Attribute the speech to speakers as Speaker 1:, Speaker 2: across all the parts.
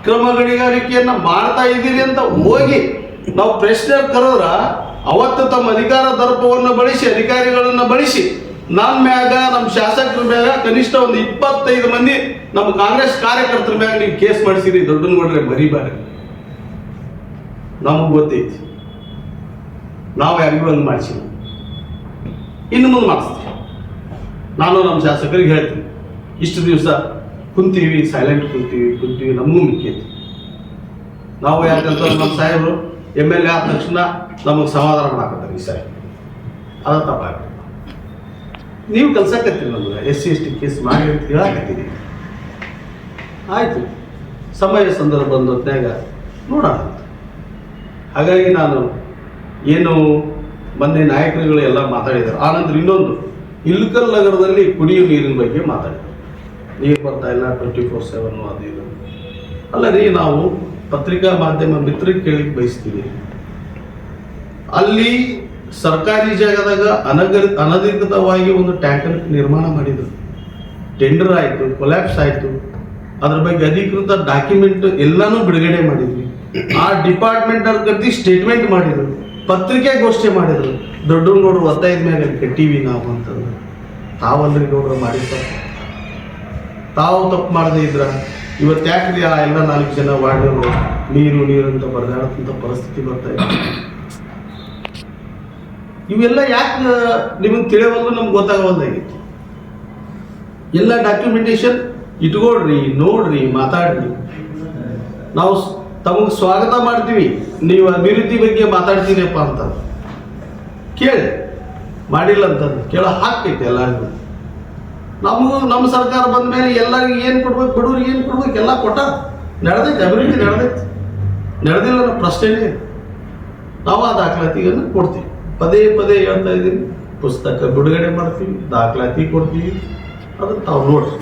Speaker 1: ಅಕ್ರಮ ಗಣಿಗಾರಿಕೆಯನ್ನ ಮಾಡ್ತಾ ಇದ್ದೀರಿ ಅಂತ ಹೋಗಿ ನಾವು ಪ್ರಶ್ನೆ ಕರೆದ್ರ ಅವತ್ತು ತಮ್ಮ ಅಧಿಕಾರ ದರ್ಪವನ್ನು ಬಳಸಿ ಅಧಿಕಾರಿಗಳನ್ನ ಬಳಸಿ ನಮ್ಮ ಮ್ಯಾಗ ನಮ್ಮ ಶಾಸಕರ ಮ್ಯಾಗ ಕನಿಷ್ಠ ಒಂದು 25 ಮಂದಿ ನಮ್ಮ ಕಾಂಗ್ರೆಸ್ ಕಾರ್ಯಕರ್ತರ ಮ್ಯಾಗ ನೀವು ಕೇಸ್ ಮಾಡಿಸಿರಿ. ದೊಡ್ಡನಗೌಡ್ರೆ ಮರಿಬಾರೆ, ನಮಗೆ ಗೊತ್ತೈತಿ, ನಾವು ಯಾರಿಗೂ ಒಂದು ಮಾಡಿಸಿಲ್ಲ, ಇನ್ನು ಮುಂದೆ ಮಾಡಿಸ್ತೀವಿ. ನಾನು ನಮ್ಮ ಶಾಸಕರಿಗೆ ಹೇಳ್ತೀನಿ, ಇಷ್ಟು ದಿವಸ ಕುಂತೀವಿ, ಸೈಲೆಂಟ್ ಕುಂತೀವಿ, ನಮಗೂ ಮಿಕ್ಕೈತಿ. ನಾವು ಯಾಕಂತ ನಮ್ಮ ಸಾಹೇಬರು MLA ಆದ ತಕ್ಷಣ ನಮಗೆ ಸಮಾಧಾನ ಮಾಡಾಕತ್ತಾರೆ. ಈ ಸಾರಿ ಅದ ತಪ್ಪಾಗ ನೀವು ಕಲ್ಸಕತ್ತೀರಿ, ನಮ್ಗೆ SC/ST ಕೇಸ್ ಮಾಡಿ ಅಂತ ಹೇಳಾಕತ್ತೀರಿ. ಆಯಿತು, ಸಮಯ ಸಂದರ್ಭ ಬಂದೊತ್ನಾಗ ನೋಡೋಣ. ಹಾಗಾಗಿ ನಾನು ಏನು ಮೊನ್ನೆ ನಾಯಕರುಗಳು ಎಲ್ಲ ಮಾತಾಡಿದ್ದಾರೆ. ಆನಂತರ ಇನ್ನೊಂದು ಇಲ್ಕಲ್ ನಗರದಲ್ಲಿ ಕುಡಿಯುವ ನೀರಿನ ಬಗ್ಗೆ ಮಾತಾಡಿದರು. ನೀರು ಬರ್ತಾ ಇಲ್ಲ, 24/7 ಅದು ಇದು. ಅಲ್ಲ ರೀ, ನಾವು ಪತ್ರಿಕಾ ಮಾಧ್ಯಮ ಮಿತ್ರರಿಗೆ ಕೇಳಿಕ್ಕೆ ಬಯಸ್ತೀವಿ. ಅಲ್ಲಿ ಸರ್ಕಾರಿ ಜಾಗದಾಗ ಅನಧಿಕೃತವಾಗಿ ಒಂದು ಟ್ಯಾಂಕರ್ ನಿರ್ಮಾಣ ಮಾಡಿದರು. ಟೆಂಡರ್ ಆಯಿತು, ಕೊಲ್ಯಾಪ್ಸ್ ಆಯಿತು. ಅದ್ರ ಬಗ್ಗೆ ಅಧಿಕೃತ ಡಾಕ್ಯುಮೆಂಟ್ ಎಲ್ಲಾನು ಬಿಡುಗಡೆ ಮಾಡಿದ್ವಿ. ಆ ಡಿಪಾರ್ಟ್ಮೆಂಟ್ ಅವ್ರ ಕತ್ತಿ ಸ್ಟೇಟ್ಮೆಂಟ್ ಮಾಡಿದ್ರು, ಪತ್ರಿಕಾಗೋಷ್ಠಿ ಮಾಡಿದ್ರು. ದೊಡ್ಡನಗೌಡರು ಒತ್ತಾಯದ ಮೇಲೆ ಕಟ್ಟೀವಿ ನಾವು ಅಂತಂದ್ರೆ ತಾವಲ್ರಿ ಗೌಡ್ರು ಮಾಡಿರ್ತಾರೆ. ತಾವು ತಪ್ಪು ಮಾಡದೇ ಇದ್ರ ಇವತ್ತು ಯಾಕ್ರಿ ಆ ಎಲ್ಲ 4 ಜನ ವಾರ್ಡರು ನೀರು ಅಂತ ಬರೆದಾಡತಂಥ ಪರಿಸ್ಥಿತಿ ಬರ್ತಾ ಇದೆ. ಇವೆಲ್ಲ ಯಾಕೆ ನಿಮಗೆ ತಿಳಿಯವಲ್ಲ, ನಮ್ಗೆ ಗೊತ್ತಾಗವಲ್ದಾಗಿತ್ತು. ಎಲ್ಲ ಡಾಕ್ಯುಮೆಂಟೇಶನ್ ಇಟ್ಕೊಳ್ರಿ, ನೋಡ್ರಿ, ಮಾತಾಡ್ರಿ. ನಾವು ತಮಗೆ ಸ್ವಾಗತ ಮಾಡ್ತೀವಿ, ನೀವು ಅಭಿವೃದ್ಧಿ ಬಗ್ಗೆ ಮಾತಾಡ್ತೀರಪ್ಪ ಅಂತ ಕೇಳಿ. ಮಾಡಿಲ್ಲ ಅಂತಂದು ಕೇಳೋ ಹಾಕೈತೆ ಎಲ್ಲರಿಗೂ. ನಮಗೂ ನಮ್ಮ ಸರ್ಕಾರ ಬಂದ ಮೇಲೆ ಎಲ್ಲರಿಗೂ ಏನು ಕೊಡ್ಬೇಕು, ಬಡವ್ರಿಗೆ ಏನು ಕೊಡ್ಬೇಕು, ಎಲ್ಲ ಕೊಟ್ಟ ನಡೆದೈತೆ. ಅಭಿವೃದ್ಧಿ ನಡೆದಿಲ್ಲ ಅನ್ನೋ ಪ್ರಶ್ನೆನೇ. ನಾವು ಆ ದಾಖಲಾತಿಯನ್ನು ಕೊಡ್ತೀವಿ. ಪದೇ ಹೇಳ್ತಾ ಇದ್ದೀನಿ, ಪುಸ್ತಕ ಬಿಡುಗಡೆ ಮಾಡ್ತೀವಿ, ದಾಖಲಾತಿ ಕೊಡ್ತೀವಿ. ಅದನ್ನು ತಾವು ನೋಡ್ರಿ,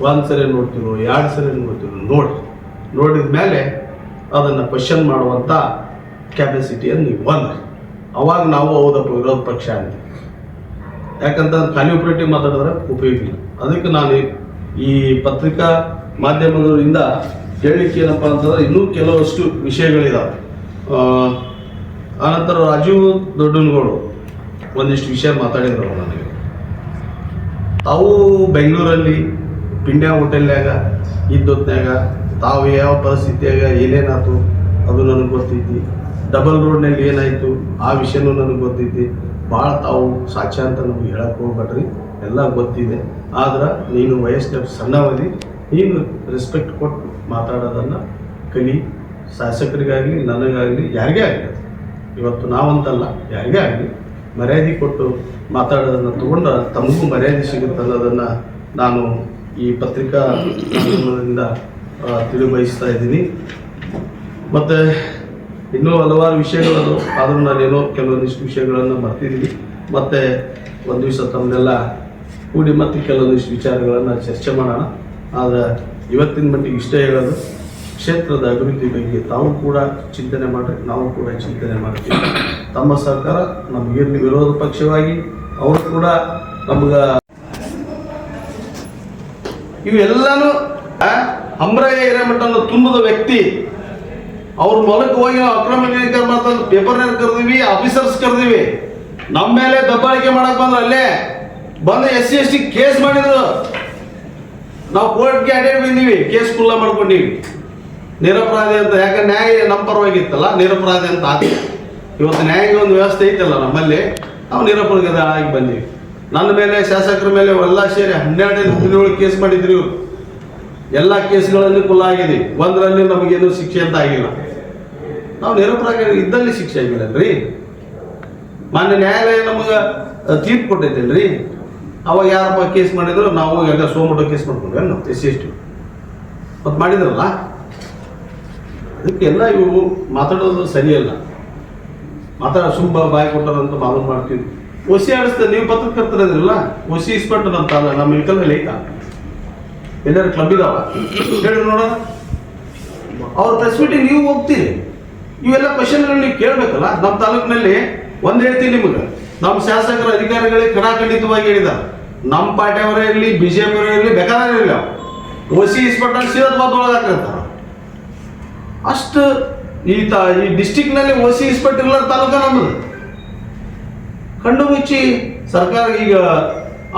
Speaker 1: 1 ಸರಿ ನೋಡ್ತೀವೋ 2 ಸರಿ ನೋಡ್ತೀವೋ ನೋಡಿದ ಮೇಲೆ ಅದನ್ನು ಕ್ವಶನ್ ಮಾಡುವಂಥ ಕ್ಯಾಪಸಿಟಿಯನ್ನು ನೀವು ಬಂದ್ರಿ. ಅವಾಗ ನಾವು ಹೌದಪ್ಪ ವಿರೋಧ ಪಕ್ಷ ಅಂತೀವಿ. ಯಾಕಂತ ಖಾಲಿ ಆಪರೇಟಿವ್ ಮಾತಾಡಿದ್ರೆ ಉಪಯೋಗ ಇಲ್ಲ. ಅದಕ್ಕೆ ನಾನು ಈ ಪತ್ರಿಕಾ ಮಾಧ್ಯಮದಿಂದ ಹೇಳಲಿಕ್ಕೆ ಏನಪ್ಪ ಅಂತಂದ್ರೆ ಇನ್ನೂ ಕೆಲವಷ್ಟು ವಿಷಯಗಳಿದಾವೆ. ಆನಂತರ ರಾಜೀವ್ ದೊಡ್ಡನಗೌಡರು ಒಂದಿಷ್ಟು ವಿಷಯ ಮಾತಾಡಿದ್ರು ನನಗೆ. ತಾವು ಬೆಂಗಳೂರಲ್ಲಿ ಪಿಂಡ್ಯ ಹೋಟೆಲ್ನಾಗ ಇದ್ದೊತ್ನಾಗ ತಾವು ಯಾವ ಪರಿಸ್ಥಿತಿಯಾಗ ಏನೇನಾಯ್ತು ಅದು ನನಗೆ ಗೊತ್ತೈತಿ. ಡಬಲ್ ರೋಡ್ನಲ್ಲಿ ಏನಾಯಿತು ಆ ವಿಷಯನೂ ನನಗೆ ಗೊತ್ತೈತಿ. ಭಾಳ ತಾವು ಸಾಕ್ಷ್ಯ ಅಂತ ನಮ್ಗೆ ಹೇಳಕ್ಕೆ ಹೋಗ್ಬೇಡ್ರಿ, ಎಲ್ಲ ಗೊತ್ತಿದೆ. ಆದ್ರೆ ನೀನು ವಯಸ್ಸಿನ ಸಣ್ಣವಧಿ, ನೀನು ರೆಸ್ಪೆಕ್ಟ್ ಕೊಟ್ಟು ಮಾತಾಡೋದನ್ನು ಕಲಿ. ಶಾಸಕರಿಗಾಗಲಿ, ನನಗಾಗಲಿ, ಯಾರಿಗೇ ಆಗಲಿ, ಇವತ್ತು ನಾವಂತಲ್ಲ, ಯಾರಿಗೇ ಆಗಲಿ ಮರ್ಯಾದೆ ಕೊಟ್ಟು ಮಾತಾಡೋದನ್ನು ತೊಗೊಂಡ್ರೆ ತಮಗೂ ಮರ್ಯಾದೆ ಸಿಗುತ್ತೆ ಅನ್ನೋದನ್ನು ನಾನು ಈ ಪತ್ರಿಕಾ ಮಾಧ್ಯಮದಿಂದ ತಿಳಿಬಯಸ್ತಾ ಇದ್ದೀನಿ. ಮತ್ತು ಇನ್ನೂ ಹಲವಾರು ವಿಷಯಗಳು, ಆದರೂ ನಾನೇನೋ ಕೆಲವೊಂದಿಷ್ಟು ವಿಷಯಗಳನ್ನು ಮರ್ತಿದ್ದೀನಿ. ಮತ್ತು ಒಂದು ದಿವಸ ತಮ್ಮನ್ನೆಲ್ಲ ಕೂಡಿ ಮತ್ತೆ ಕೆಲವೊಂದಿಷ್ಟು ವಿಚಾರಗಳನ್ನು ಚರ್ಚೆ ಮಾಡೋಣ. ಆದರೆ ಇವತ್ತಿನ ಮಟ್ಟಿಗೆ ಇಷ್ಟೇ ಹೇಳೋದು, ಕ್ಷೇತ್ರದ ಅಭಿವೃದ್ಧಿ ಬಗ್ಗೆ ತಾವು ಕೂಡ ಚಿಂತನೆ ಮಾಡಿರಿ, ನಾವು ಕೂಡ ಚಿಂತನೆ ಮಾಡ್ತೀವಿ. ತಮ್ಮ ಸರ್ಕಾರ ನಮಗಿರಲಿ ವಿರೋಧ ಪಕ್ಷವಾಗಿ, ಅವರು ಕೂಡ ನಮ್ಗೆ ಇವೆಲ್ಲನೂ ಹಂಬ್ರಾಯ ಹಿರೇಮಠನ ತುಂಬದ ವ್ಯಕ್ತಿ. ಅವ್ರ ಮೂಲಕ ಹೋಗಿ ನಾವು ಅಕ್ರಮ ಗಣಿಗಾರಿಕೆ ಮಾಡ್ತಂದು ಪೇಪರ್ನಾಗ ಕರೆದಿವಿ, ಆಫೀಸರ್ಸ್ ಕರೆದಿವಿ. ನಮ್ಮ ಮೇಲೆ ದಬ್ಬಾಳಿಕೆ ಮಾಡಕ್ ಬಂದ್ರೆ ಅಲ್ಲೇ ಬಂದು SC/ST ಕೇಸ್ ಮಾಡಿದ್ರು. ನಾವು ಕೋರ್ಟ್ಗೆ ಅಡ್ಡಾಡಿ ಬಂದೀವಿ, ಕೇಸ್ ಕುಲ್ಲ ಮಾಡ್ಕೊಂಡಿವಿ ನಿರಪರಾಧಿ ಅಂತ. ಯಾಕಂದ್ರೆ ನ್ಯಾಯ ನಮ್ಮ ಪರವಾಗಿತ್ತಲ್ಲ, ನಿರಪರಾಧಿ ಅಂತ ಆತ. ಇವತ್ತು ನ್ಯಾಯಕ್ಕೆ ಒಂದು ವ್ಯವಸ್ಥೆ ಐತಲ್ಲ ನಮ್ಮಲ್ಲಿ, ನಾವು ನಿರಪರಾಧಿ ಆಗಿ ಬಂದೀವಿ. ನನ್ನ ಮೇಲೆ, ಶಾಸಕರ ಮೇಲೆ ಎಲ್ಲ ಸೇರಿ 12 ಕೇಸ್ ಮಾಡಿದ್ರು ಇವರು. ಎಲ್ಲ ಕೇಸ್ಗಳಲ್ಲಿ ಕುಲ್ಲ ಆಗಿದ್ದೀವಿ. ಒಂದರಲ್ಲಿ ನಮಗೇನು ಶಿಕ್ಷೆ ಅಂತ ಆಗಿಲ್ಲ. ನಾವು ನಿರಪರಾಧಿ ಇದ್ದಲ್ಲಿ ಶಿಕ್ಷೆ ಆಗಿಲ್ಲನ್ರಿ. ಮಾನ್ಯ ನ್ಯಾಯಾಲಯ ನಮಗೆ ತೀರ್ಪು ಕೊಟ್ಟೈತೇನ್ರಿ. ಅವಾಗ ಯಾರಪ್ಪ ಕೇಸ್ ಮಾಡಿದ್ರು, ನಾವು ಎಲ್ಲ ಸೋಮಟ ಕೇಸ್ ಮಾಡ್ಕೊಂಡ್ವಿ ನಾವು SC/ST ಮತ್ತು ಮಾಡಿದ್ರಲ್ಲ. ಅದಕ್ಕೆಲ್ಲ ಇವು ಮಾತಾಡೋದು ಸರಿಯಲ್ಲ. ಸುಮ್ಮ ಬಾಯಿ ಕೊಟ್ಟಾರಂತ ಮಾಲೂಮ್ ಮಾಡ್ತೀವಿ. OC ಆಡಿಸ್ತದೆ. ನೀವು ಪತ್ರಕರ್ತರದಿರಲ್ಲ, OC ಇಸ್ಪೆಕ್ಟರ್ ಅಂತ ಅಲ್ಲ ನಮ್ಮ ಇಲ್ಕಲಲ್ಲಿ ಐತಾ? ಎಲ್ಲರೂ ಕ್ಲಬ್ ಇದಾವ ಹೇಳಿ ನೋಡೋಣ. ಅವ್ರ ಪ್ರೆಸ್ ಮೀಟಿಂಗ್ ನೀವು ಹೋಗ್ತೀರಿ, ಇವೆಲ್ಲ ಕ್ವಶನ್ಗಳು ನೀವು ಕೇಳಬೇಕಲ್ಲ. ನಮ್ಮ ತಾಲೂಕಿನಲ್ಲಿ ಒಂದು ಹೇಳ್ತೀನಿ ನಿಮಗೆ, ನಮ್ಮ ಶಾಸಕರ ಅಧಿಕಾರಿಗಳಿಗೆ ಖಡಾಖಂಡಿತವಾಗಿ ಹೇಳಿದ್ದಾರೆ. ನಮ್ಮ ಪಾರ್ಟಿಯವರೇ ಇರಲಿ, BJP ಅವರೇ ಇರಲಿ, ಬೇಕಾದ್ರೆ ಇರಲಿ, OC ಇಸ್ಪೆಕ್ಟರ್ ಸೀದಾ ಮಾತೊಳಗೆ ಹಾಕಿರ್ತಾರೆ. ಅಷ್ಟು ಈ ಡಿಸ್ಟಿಕ್ನಲ್ಲಿ ಓಸಿ ಇನ್ಸ್ಪೆಕ್ಟರ್ ತಾಲೂಕ ನಮ್ಮದು. ಕಣ್ಣು ಮುಚ್ಚಿ ಸರ್ಕಾರ ಈಗ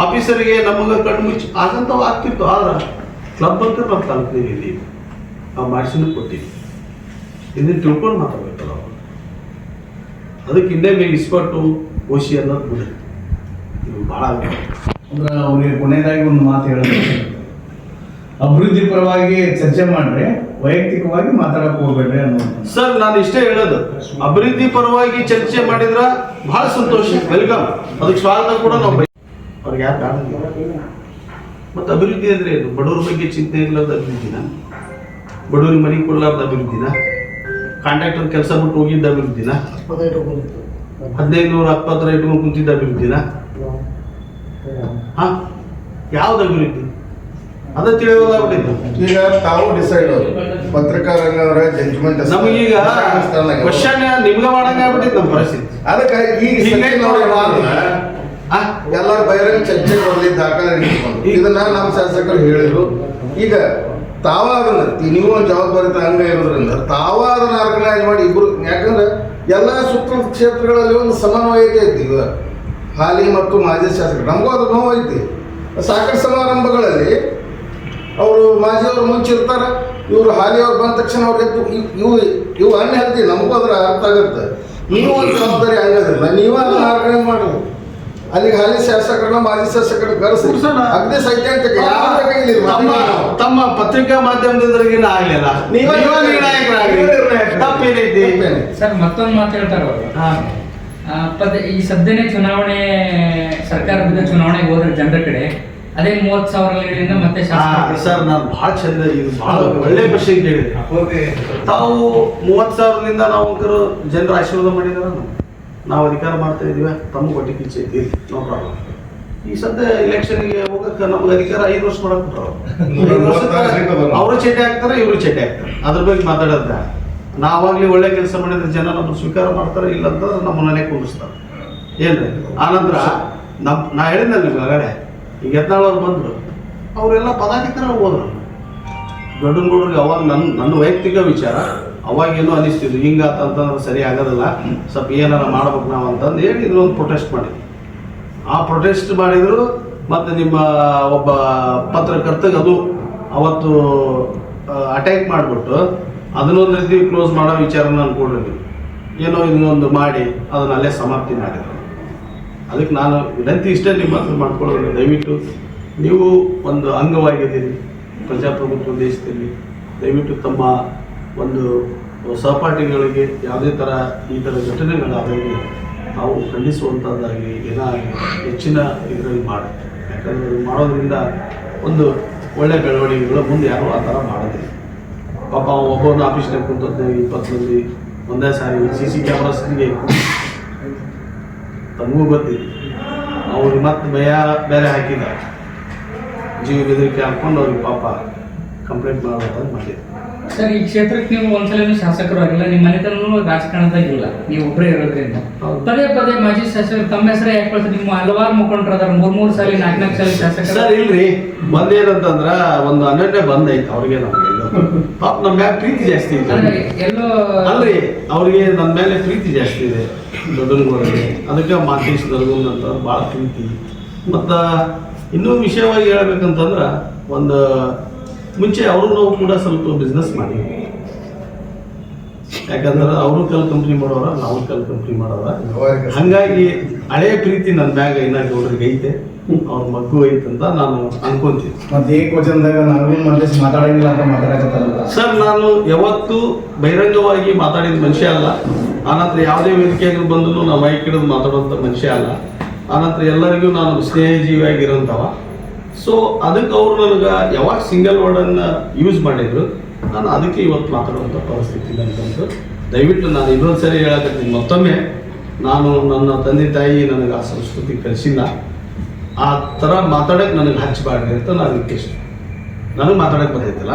Speaker 1: ಆಫೀಸರಿಗೆ ನಮಗೆ ಕಣ್ಣು ಮುಚ್ಚಿ ಆಗಂತವು ಆಗ್ತಿತ್ತು. ಆದ್ರೆ ಕ್ಲಬ್ ಅಂತ ನಮ್ಮ ತಾಲೂಕಿನಾಗ ಇಲ್ಲಿ ನಾವು ಮಾಡಿಸಿನೂ ಕೊಟ್ಟಿವಿ. ಇದನ್ನು ತಿಳ್ಕೊಂಡು ಮಾತಾಡ್ಬೇಕಲ್ಲ ಅವರು. ಅದಕ್ಕೆ ಹಿಂದೆ ಮೇಲೆ ಇಸ್ಪಟ್ಟು ಓಸಿ ಅನ್ನೋದು ಬಿಡಿ, ಇದು ಭಾಳ
Speaker 2: ಅಂದ್ರೆ ಅವ್ರಿಗೆ ಕೊನೆಯದಾಗಿ ಒಂದು ಮಾತು ಹೇಳೋದು, ಅಭಿವೃದ್ಧಿ ಪರವಾಗಿ ಚರ್ಚೆ ಮಾಡ್ರಿ, ವೈಯಕ್ತಿಕವಾಗಿ ಮಾತಾಡಕ್ ಹೋಗ್ಬೇಡ್ರಿ ಅನ್ನೋದು.
Speaker 1: ಸರ್, ನಾನು ಇಷ್ಟೇ ಹೇಳೋದು, ಅಭಿವೃದ್ಧಿ ಪರವಾಗಿ ಚರ್ಚೆ ಮಾಡಿದ್ರ ಬಹಳ ಸಂತೋಷ, ವೆಲ್ಕಮ್. ಅದಕ್ಕೆ ಸ್ವಾಗತ ಕೂಡ ನಾವು ಅವ್ರಿಗೆ ಯಾರು ಕಾಣಿಲ್ಲ. ಮತ್ತು ಅಭಿವೃದ್ಧಿ ಅಂದ್ರೆ ಏನು? ಬಡವ್ರ ಬಗ್ಗೆ ಚಿಂತೆ ಇಲ್ಲದ ಅಭಿವೃದ್ಧಿನ, ಬಡವ್ರಿಗೆ ಮನೆ ಕೊಡಲಾರ್ದ ಅಭಿವೃದ್ಧಿನ, ಕಾಂಟ್ರಾಕ್ಟರ್ ಕೆಲಸ ಬಿಟ್ಟು ಹೋಗಿದ್ದ ಅಭಿವೃದ್ಧಿನ, 1570 ಇಟ್ಕೊಂಡು ಕುಂತಿದ್ದ ಅಭಿವೃದ್ಧಿನ, ಹಾ ಯಾವ್ದು ಅಭಿವೃದ್ಧಿ? ಅದ ತಿಳಿಯೋದಾಗ್ಬಿಟ್ಟಿದ್ದು.
Speaker 3: ಈಗ ತಾವು ಡಿಸೈಡ್ ಪತ್ರಿಕಾ ರಂಗವರ ಜಡ್ಜ್ಮೆಂಟ್
Speaker 1: ನಮಗೀಗ ಕ್ವಶನ್ ನಿಮ್ಗೆ ಮಾಡಂಗ ಆಗ್ಬಿಟ್ಟಿತ್ತು ನಮ್ಮ ಪರಿಸ್ಥಿತಿ.
Speaker 3: ಅದಕ್ಕೆ ಈಗ ಎಲ್ಲರೂ ಬಹಿರಂಗ ಚರ್ಚೆ ಬರಲಿ ದಾಖಲೆ ಇಟ್ಕೊಂಡು ಇದನ್ನ ನಮ್ಮ ಶಾಸಕರು ಹೇಳಿದ್ರು. ಈಗ ತಾವ ಅದನ್ನ ನೀವು ಒಂದು ಜವಾಬ್ದಾರಿತ ಅಂಗ ಇರೋದ್ರಿಂದ ತಾವ ಅದನ್ನ ಆರ್ಗನೈಸ್ ಮಾಡಿ ಇಬ್ರು, ಯಾಕಂದ್ರೆ ಎಲ್ಲ ಸುತ್ತ ಕ್ಷೇತ್ರಗಳಲ್ಲಿ ಒಂದು ಸಮನ್ವಯತೆ ಐತಿ. ಈಗ ಹಾಲಿ ಮತ್ತು ಮಾಜಿ ಶಾಸಕರು ನಮಗೂ ಅದು ನೋವು ಐತಿ. ಸಾಕಷ್ಟು ಸಮಾರಂಭಗಳಲ್ಲಿ ಅವರು ಮಾಜಿಯವರು ಮುಂಚೆ ಇರ್ತಾರೆ, ಇವರು ಹಾಲಿಯವ್ರು ಬಂದ ತಕ್ಷಣ ಅವ್ರಿಗೆ ಇವು ಅನ್ನ ಹೇಳ್ತೀವಿ, ನಮಗೂ ಅದರ ಅರ್ಥ ಆಗುತ್ತೆ. ನೀವು ಒಂದು ಜವಾಬ್ದಾರಿ ಹಂಗದಿಲ್ಲ, ನೀವು ಅದನ್ನ ಆರ್ಗನೈಸ್ ಮಾಡೋದು. ಅಲ್ಲಿಗೆ ಹಾಲಿ ಶಾಸಕರನ್ನ ಮಾಜಿ ಶಾಸಕರನ್ನ ಕರೆಸಿ ಅಗದಿ ಸೈದ್ಧಾಂತಿಕ
Speaker 1: ತಮ್ಮ ಪತ್ರಿಕಾ ಮಾಧ್ಯಮದಿಂದ ಆಗ್ಲಿಲ್ಲ, ತಪ್ಪೇನೈತಿ
Speaker 4: ಸರ್? ಮತ್ತೊಂದು ಮಾತು ಹೇಳ್ತಾರ ಈ ಸದ್ಯನೇ ಚುನಾವಣೆ, ಸರ್ಕಾರದ ಚುನಾವಣೆಗೆ ಹೋದ್ರೆ ಜನರ ಕಡೆ ಅದೇ 30,000 ಮತ್ತೆ
Speaker 1: ಸರ್, ನಾನು ಬಹಳ ಚಂದ, ಇದು ಬಹಳ ಒಳ್ಳೆ ಕ್ವಶನ್ ಕೇಳಿದೆ. ತಾವು 30,000 ನಾವು ಜನರ ಆಶೀರ್ವಾದ ಮಾಡಿದಾರ, ನಾವು ಅಧಿಕಾರ ಮಾಡ್ತಾ ಇದೀವಿ, ತಮ್ಮ ಒಟ್ಟಿಗೆ ಇಚ್ಛೆ ಐತಿ, ನೋ ಪ್ರಾಬ್ಲಮ್. ಈ ಸದ್ಯ ಇಲೆಕ್ಷನ್ಗೆ ಹೋಗಕ್ಕೆ ನಮ್ಗೆ ಅಧಿಕಾರ 5 ವರ್ಷ ಮಾಡಕ್ ಅವರು ಚೇಟೆ ಹಾಕ್ತಾರೆ, ಇವರು ಚೇಟೆ ಹಾಕ್ತಾರೆ. ಅದ್ರ ಬಗ್ಗೆ ಮಾತಾಡೋದ ನಾವಾಗ್ಲಿ ಒಳ್ಳೆ ಕೆಲಸ ಮಾಡಿದ್ರೆ ಜನ ನಮ್ಮನ್ನು ಸ್ವೀಕಾರ ಮಾಡ್ತಾರೆ, ಇಲ್ಲ ಅಂತಂದ್ರೆ ನಮ್ಮ ಮನೆ ಕುಂದಿಸ್ತಾರೆ. ಏನ್ರಿ ಆನಂತರ ನಾ ಹೇಳಿದ್ನಲ್ಲ ನಿಮ್ಗೆ ಆಗಡೆ, ಈಗ ಯತ್ನಾಳವ್ರು ಬಂದರು, ಅವರೆಲ್ಲ ಪದಾಧಿಕಾರಿ ಹೋದ್ರು. ಗೌಡನ್ಗೌಡ್ರಿಗೆ ಅವಾಗ ನನ್ನ ವೈಯಕ್ತಿಕ ವಿಚಾರ ಅವಾಗೇನೋ ಅನಿಸ್ತಿದ್ರು, ಹಿಂಗಾತಂತಂದ್ರೆ ಸರಿ ಆಗೋದಿಲ್ಲ, ಸ್ವಲ್ಪ ಏನಾರ ಮಾಡ್ಬೇಕು ನಾವು ಅಂತಂದು ಹೇಳಿ ಇದನ್ನೊಂದು ಪ್ರೊಟೆಸ್ಟ್ ಮಾಡಿದ್ವಿ. ಆ ಪ್ರೊಟೆಸ್ಟ್ ಮಾಡಿದ್ರು. ಮತ್ತು ನಿಮ್ಮ ಒಬ್ಬ ಪತ್ರಕರ್ತಗೆ ಅದು ಅವತ್ತು ಅಟ್ಯಾಕ್ ಮಾಡಿಬಿಟ್ಟು ಅದನ್ನೊಂದು ರೀತಿ ಕ್ಲೋಸ್ ಮಾಡೋ ವಿಚಾರನ ಅನ್ಕೊಂಡ್ರಿ, ಏನೋ ಇನ್ನೊಂದು ಮಾಡಿ ಅದನ್ನ ಅಲ್ಲೇ ಸಮಾಪ್ತಿ ಮಾಡಿದ್ರು. ಅದಕ್ಕೆ ನಾನು ವಿನಂತಿ ಇಷ್ಟೇ ನಿಮ್ಮ ಹತ್ರ ಮಾಡ್ಕೊಳ್ಳೋದು, ದಯವಿಟ್ಟು ನೀವು ಒಂದು ಅಂಗವಾಗಿದ್ದೀರಿ ಪ್ರಜಾಪ್ರಭುತ್ವ ದೇಶದಲ್ಲಿ, ದಯವಿಟ್ಟು ತಮ್ಮ ಒಂದು ಸಹಪಾಠಿಗಳಿಗೆ ಯಾವುದೇ ಥರ ಈ ಥರ ಘಟನೆಗಳಾದಲ್ಲಿ ನಾವು ಖಂಡಿಸುವಂಥದ್ದಾಗಿ ಏನಾಗಲಿ ಹೆಚ್ಚಿನ ಇದರಲ್ಲಿ ಮಾಡಿ. ಯಾಕಂದರೆ ಮಾಡೋದ್ರಿಂದ ಒಂದು ಒಳ್ಳೆಯ ಬೆಳವಣಿಗೆಗಳು ಮುಂದೆ ಯಾರೂ ಆ ಥರ ಮಾಡೋದಿಲ್ಲ. ಪಾಪ ಒಬ್ಬೊಂದು ಆಫೀಸ್ನಾಗ ಕುಂತದ್ದು 20 ಮಂದಿ ಒಂದೇ ಸಾರಿ CC ಕ್ಯಾಮ್ರಾಸ್ಗೆ ತಮಗೂ ಗೊತ್ತಿದೆ. ಅವ್ರಿಗೆ ಮತ್ತೆ ಬೇರೆ ಹಾಕಿದ್ದಾರೆ, ಜೀವ ಬೆದರಿಕೆ ಹಾಕ್ಕೊಂಡು ಅವ್ರಿಗೆ ಪಾಪ ಕಂಪ್ಲೇಂಟ್ ಮಾಡೋದು ಮಾಡಿದ್ರು.
Speaker 4: ಸರ್, ಈ ಕ್ಷೇತ್ರಕ್ಕೆ ನೀವು ಒಂದ್ಸಲ ಶಾಸಕರು ಆಗಿಲ್ಲ, ನಿಮ್ಮ ಮನೆತನೂ ರಾಜಕಾರಣದಾಗಿಲ್ಲ, ನೀವು ಒಬ್ಬರೇ ಇರೋದ್ರಿಂದ ಪದೇ ಪದೇ ಮಾಜಿ ಶಾಸಕರು ತಮ್ಮ ಹೆಸರೇ ಯಾಕೆ ಕಳ್ತಾರೆ? ನಿಮ್ಮ ಹಲವಾರು ಮುಖಂಡರು ಅದಾರ, 3 ಸಾಲಿ 4 ಸಾಲಿ ಶಾಸಕರು.
Speaker 1: ಸರ್ ಇಲ್ರಿ, ಬಂದೇನಂತಂದ್ರ ಒಂದು ಅನನ್ಯ ಬಂದೈತೆ ಅವ್ರಿಗೆ, ನಮ್ಗೆ ಪಾಪ ನಮ್ಮ ಮ್ಯಾಲೆ ಪ್ರೀತಿ ಜಾಸ್ತಿ ಇದೆ.
Speaker 4: ಎಲ್ಲೋ
Speaker 1: ಅಲ್ರಿ, ಅವ್ರಿಗೆ ನನ್ನ ಮೇಲೆ ಪ್ರೀತಿ ಜಾಸ್ತಿ ಇದೆ ದೊಡ್ಡನಗೌಡರಿಗೆ, ಅದಕ್ಕೆ ಮಾತೇಶ್ ದರ್ಗನ್ ಅಂತ ಭಾಳ ಪ್ರೀತಿ. ಮತ್ತು ಇನ್ನೂ ವಿಷಯವಾಗಿ ಹೇಳ್ಬೇಕಂತಂದ್ರೆ, ಒಂದು ಮುಂಚೆ ಅವರು ನಾವು ಕೂಡ ಸ್ವಲ್ಪ ಬಿಸ್ನೆಸ್ ಮಾಡಿದ್ವಿ. ಯಾಕಂದ್ರೆ ಅವರು ಕಲ್ ಕಂಪ್ನಿ ಮಾಡೋರ, ನಾವು ಕಲ್ ಕಂಪ್ನಿ ಮಾಡೋರ. ಹಂಗಾಗಿ ಹಳೆಯ ಪ್ರೀತಿ ನನ್ನ ಮ್ಯಾಗ ಇನ್ನ ಗೌಡ್ರಿಗೆ ಐತೆ, ಅವ್ರ ಮಗು ಐತೆ ಅಂತ ನಾನು ಅನ್ಕೊಂತೀನಿ.
Speaker 2: ಮತ್ತೆ ಏಕವಚನದಾಗ ನಾವು ಮಾತಾಡಂಗಿಲ್ಲ ಅಂತ ಮಾತಾಡಕತ್ತಾರಲ್ಲ
Speaker 1: ಸರ್, ನಾನು ಯಾವತ್ತೂ ಬಹಿರಂಗವಾಗಿ ಮಾತಾಡಿದ ಮನುಷ್ಯ ಅಲ್ಲ. ಆನಂತರ ಯಾವುದೇ ವೇದಿಕೆಯಾಗಿ ಬಂದರೂ ನಾವು ಮೈಕ್ ಹಿಡಿದು ಮಾತಾಡುವಂಥ ಮನುಷ್ಯ ಅಲ್ಲ. ಆನಂತರ ಎಲ್ಲರಿಗೂ ನಾನು ಸ್ನೇಹಜೀವಿಯಾಗಿರೋಂಥವ. ಸೊ ಅದಕ್ಕೆ ಅವರು ನನಗೆ ಯಾವಾಗ ಸಿಂಗಲ್ ವರ್ಡನ್ನು ಯೂಸ್ ಮಾಡಿದ್ರು, ನಾನು ಅದಕ್ಕೆ ಇವತ್ತು ಮಾತಾಡುವಂಥ ಪರಿಸ್ಥಿತಿ ಅಂತಂದು ದಯವಿಟ್ಟು ನಾನು ಇನ್ನೊಂದು ಸರಿ ಹೇಳಕತ್ತೀನಿ. ಮತ್ತೊಮ್ಮೆ ನಾನು ನನ್ನ ತಂದೆ ತಾಯಿ ನನಗೆ ಆ ಸಂಸ್ಕೃತಿ ಕಲಿಸಿಲ್ಲ, ಆ ಥರ ಮಾತಾಡೋಕ್ಕೆ ನನಗೆ ಹಚ್ಚಬಾರ್ದು ಅಂತ ನಾನು ರಿಕ್ವೆಸ್ಟ್. ನನಗೆ ಮಾತಾಡೋಕ್ಕೆ ಬರ್ತೈತಲ್ಲ,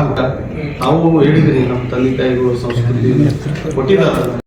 Speaker 1: ತಾವು ಹೇಳಿದ್ರಿ ನಮ್ಮ ತಂದೆ ತಾಯಿಗಳು ಸಂಸ್ಕೃತಿ ಕೊಟ್ಟಿದ್ದಾರೆ.